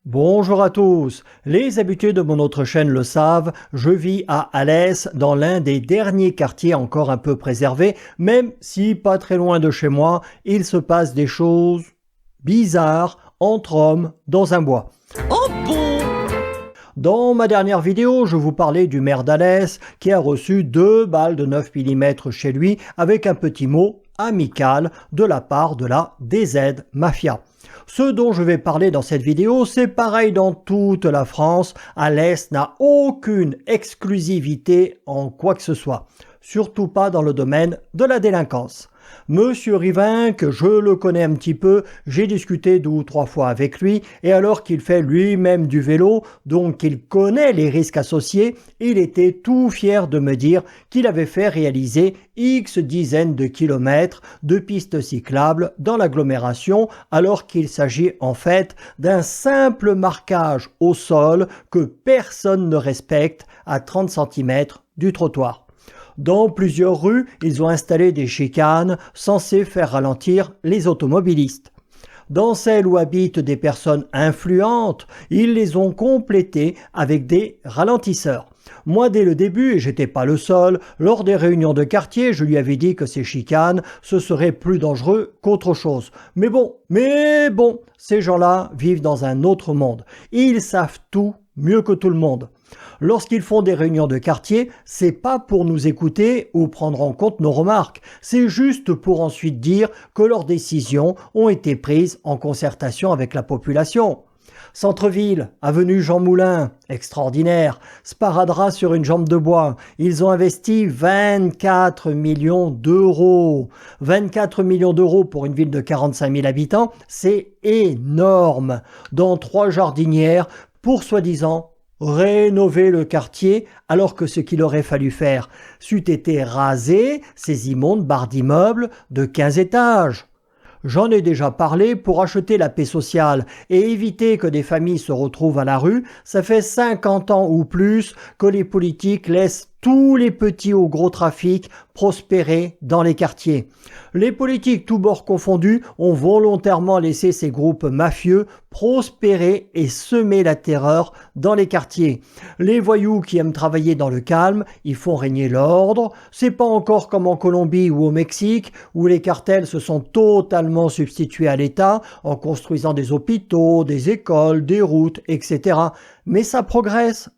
Bonjour à tous, les habitués de mon autre chaîne le savent, je vis à Alès, dans l'un des derniers quartiers encore un peu préservés, même si pas très loin de chez moi, il se passe des choses bizarres entre hommes dans un bois. Oh bon! Dans ma dernière vidéo, je vous parlais du maire d'Alès qui a reçu 2 balles de 9 mm chez lui avec un petit mot amical de la part de la DZ Mafia. Ce dont je vais parler dans cette vidéo, c'est pareil dans toute la France. Alès n'a aucune exclusivité en quoi que ce soit, surtout pas dans le domaine de la délinquance. Monsieur Rivin, que je le connais un petit peu, j'ai discuté 2 ou 3 fois avec lui, et alors qu'il fait lui-même du vélo, donc qu'il connaît les risques associés, il était tout fier de me dire qu'il avait fait réaliser X dizaines de kilomètres de pistes cyclables dans l'agglomération, alors qu'il s'agit en fait d'un simple marquage au sol que personne ne respecte à 30 cm du trottoir. Dans plusieurs rues, ils ont installé des chicanes censées faire ralentir les automobilistes. Dans celles où habitent des personnes influentes, ils les ont complétées avec des ralentisseurs. Moi, dès le début, et j'étais pas le seul, lors des réunions de quartier, je lui avais dit que ces chicanes, ce serait plus dangereux qu'autre chose. Mais bon, ces gens-là vivent dans un autre monde. Ils savent tout mieux que tout le monde. Lorsqu'ils font des réunions de quartier, c'est pas pour nous écouter ou prendre en compte nos remarques, c'est juste pour ensuite dire que leurs décisions ont été prises en concertation avec la population. Centre-ville, avenue Jean Moulin, extraordinaire, sparadrap sur une jambe de bois, ils ont investi 24 millions d'euros. 24 millions d'euros pour une ville de 45 000 habitants, c'est énorme. Dans 3 jardinières pour soi-disant rénover le quartier, alors que ce qu'il aurait fallu faire, c'eût été raser ces immondes barres d'immeubles de 15 étages. J'en ai déjà parlé, pour acheter la paix sociale et éviter que des familles se retrouvent à la rue, ça fait 50 ans ou plus que les politiques laissent tous les petits au gros trafic prospérer dans les quartiers. Les politiques, tous bords confondus, ont volontairement laissé ces groupes mafieux prospérer et semer la terreur dans les quartiers. Les voyous qui aiment travailler dans le calme, ils font régner l'ordre. C'est pas encore comme en Colombie ou au Mexique, où les cartels se sont totalement substitués à l'État en construisant des hôpitaux, des écoles, des routes, etc. Mais ça progresse.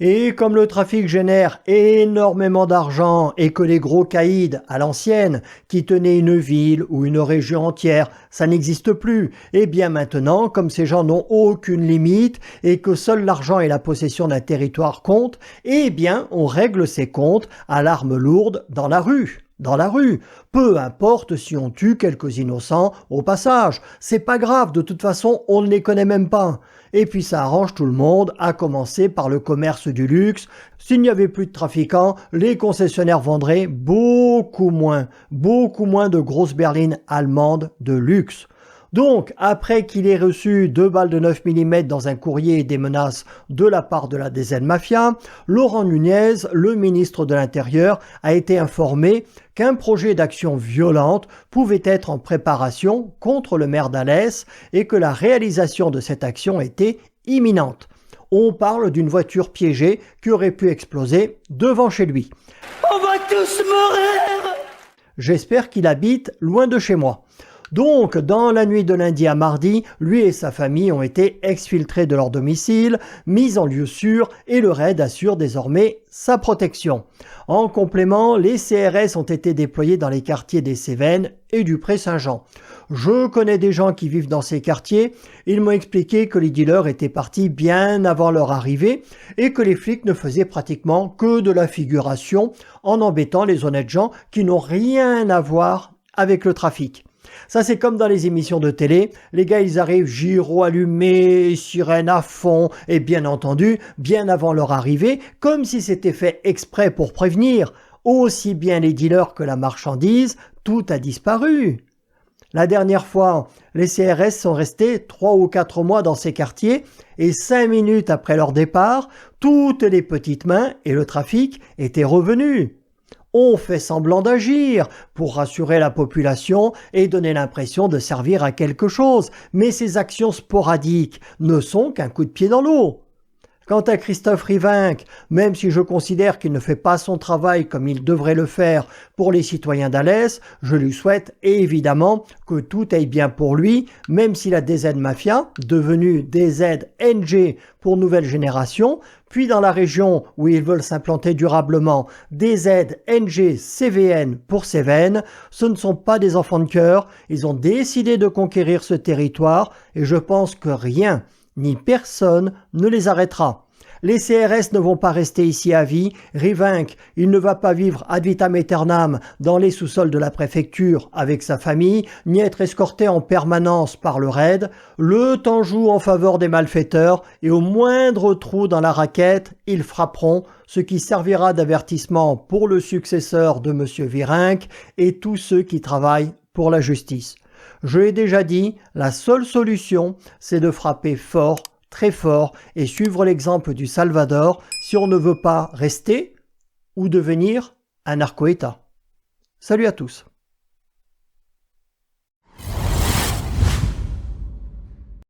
Et comme le trafic génère énormément d'argent et que les gros caïds à l'ancienne, qui tenaient une ville ou une région entière, ça n'existe plus, et bien maintenant, comme ces gens n'ont aucune limite et que seul l'argent et la possession d'un territoire comptent, eh bien on règle ces comptes à l'arme lourde dans la rue. Peu importe si on tue quelques innocents au passage, c'est pas grave, de toute façon on ne les connaît même pas. Et puis ça arrange tout le monde, à commencer par le commerce du luxe. S'il n'y avait plus de trafiquants, les concessionnaires vendraient beaucoup moins de grosses berlines allemandes de luxe. Donc, après qu'il ait reçu 2 balles de 9 mm dans un courrier et des menaces de la part de la DZ Mafia, Laurent Nunez, le ministre de l'Intérieur, a été informé qu'un projet d'action violente pouvait être en préparation contre le maire d'Alès et que la réalisation de cette action était imminente. On parle d'une voiture piégée qui aurait pu exploser devant chez lui. On va tous mourir! J'espère qu'il habite loin de chez moi. Donc, dans la nuit de lundi à mardi, lui et sa famille ont été exfiltrés de leur domicile, mis en lieu sûr et le raid assure désormais sa protection. En complément, les CRS ont été déployés dans les quartiers des Cévennes et du Pré-Saint-Jean. Je connais des gens qui vivent dans ces quartiers, ils m'ont expliqué que les dealers étaient partis bien avant leur arrivée et que les flics ne faisaient pratiquement que de la figuration en embêtant les honnêtes gens qui n'ont rien à voir avec le trafic. Ça, c'est comme dans les émissions de télé, les gars ils arrivent gyro allumé, sirène à fond et bien entendu, bien avant leur arrivée, comme si c'était fait exprès pour prévenir, aussi bien les dealers que la marchandise, tout a disparu. La dernière fois, les CRS sont restés 3 ou 4 mois dans ces quartiers et 5 minutes après leur départ, toutes les petites mains et le trafic étaient revenus. on fait semblant d'agir pour rassurer la population et donner l'impression de servir à quelque chose, mais ces actions sporadiques ne sont qu'un coup de pied dans l'eau. Quant à Christophe Rivinc, même si je considère qu'il ne fait pas son travail comme il devrait le faire pour les citoyens d'Alès, je lui souhaite évidemment que tout aille bien pour lui, même si la DZ Mafia, devenue DZ NG pour Nouvelle Génération, puis dans la région où ils veulent s'implanter durablement, DZ NG CVN pour Cévennes, ce ne sont pas des enfants de cœur, ils ont décidé de conquérir ce territoire et je pense que rien ni personne ne les arrêtera. Les CRS ne vont pas rester ici à vie. Rivinc, il ne va pas vivre ad vitam aeternam dans les sous-sols de la préfecture avec sa famille, ni être escorté en permanence par le raid. Le temps joue en faveur des malfaiteurs et au moindre trou dans la raquette, ils frapperont, ce qui servira d'avertissement pour le successeur de M. Virenque et tous ceux qui travaillent pour la justice. Je l'ai déjà dit, la seule solution, c'est de frapper fort, très fort, et suivre l'exemple du Salvador si on ne veut pas rester ou devenir un narco-État. Salut à tous.